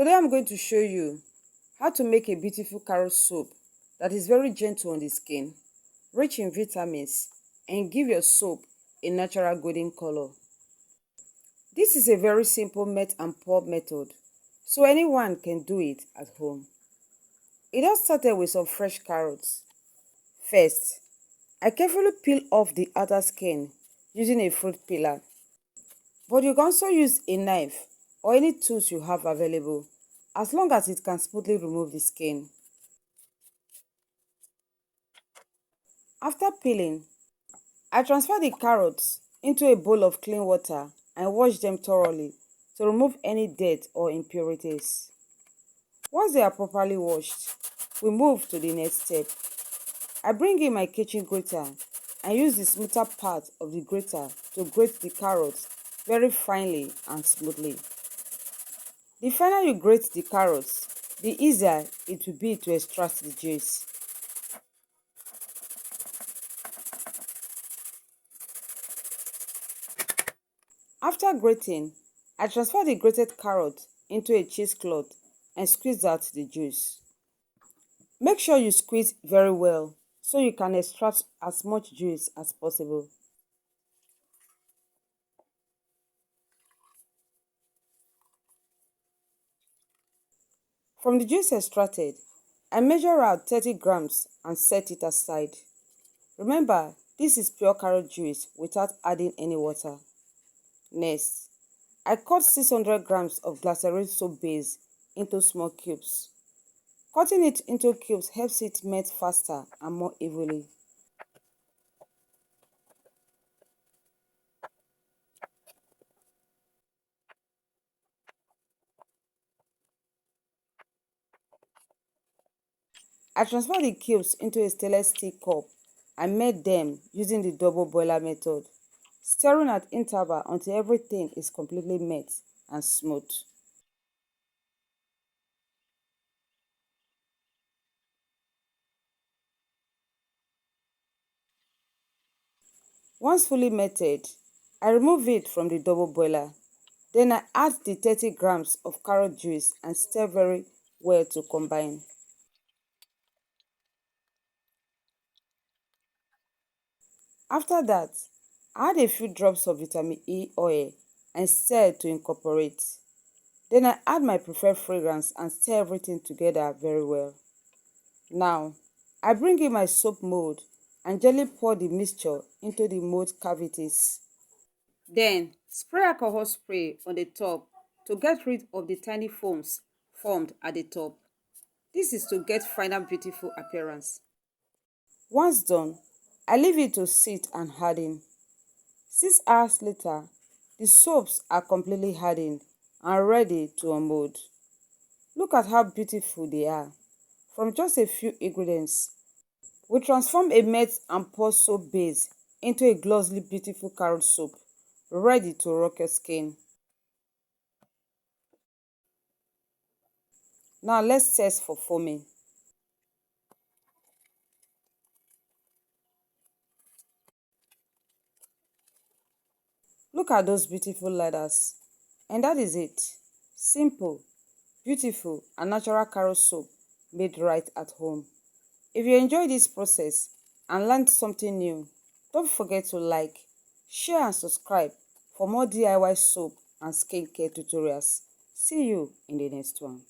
Today I'm going to show you how to make a beautiful carrot soup that is very gentle on the skin, rich in vitamins, and give your soup a natural golden color. This is a very simple met and pour method, so anyone can do it at home. It all started with some fresh carrots. First, I carefully peel off the outer skin using a fruit peeler, but you can also use a knife or any tools you have available, as long as it can smoothly remove the skin. After peeling, I transfer the carrots into a bowl of clean water and wash them thoroughly to remove any dirt or impurities. Once they are properly washed, we move to the next step. I bring in my kitchen grater and use the smoother part of the grater to grate the carrots very finely and smoothly. The finer you grate the carrots, the easier it will be to extract the juice. After grating, I transfer the grated carrot into a cheesecloth and squeeze out the juice. Make sure you squeeze very well so you can extract as much juice as possible. From the juice extracted, I measure out 30 grams and set it aside. Remember, this is pure carrot juice without adding any water. Next, I cut 600 grams of glycerin soap base into small cubes. Cutting it into cubes helps it melt faster and more evenly. I transfer the cubes into a stainless steel cup and melt them using the double boiler method, stirring at interval until everything is completely melt and smooth. Once fully melted, I remove it from the double boiler. Then I add the 30 grams of carrot juice and stir very well to combine. After that, I add a few drops of vitamin E oil and stir to incorporate. Then I add my preferred fragrance and stir everything together very well. Now, I bring in my soap mold and gently pour the mixture into the mold cavities. Then, spray alcohol spray on the top to get rid of the tiny foams formed at the top. This is to get final beautiful appearance. Once done, I leave it to sit and harden. 6 hours later, the soaps are completely hardened and ready to unmold. Look at how beautiful they are. From just a few ingredients, we transform a melt and pour soap base into a glossy beautiful carrot soup, ready to rock your skin. Now let's test for foaming. Look at those beautiful ladders. And that is it. Simple, beautiful, and natural carrot soup made right at home. If you enjoyed this process and learned something new, don't forget to like, share, and subscribe for more DIY soap and skincare tutorials. See you in the next one.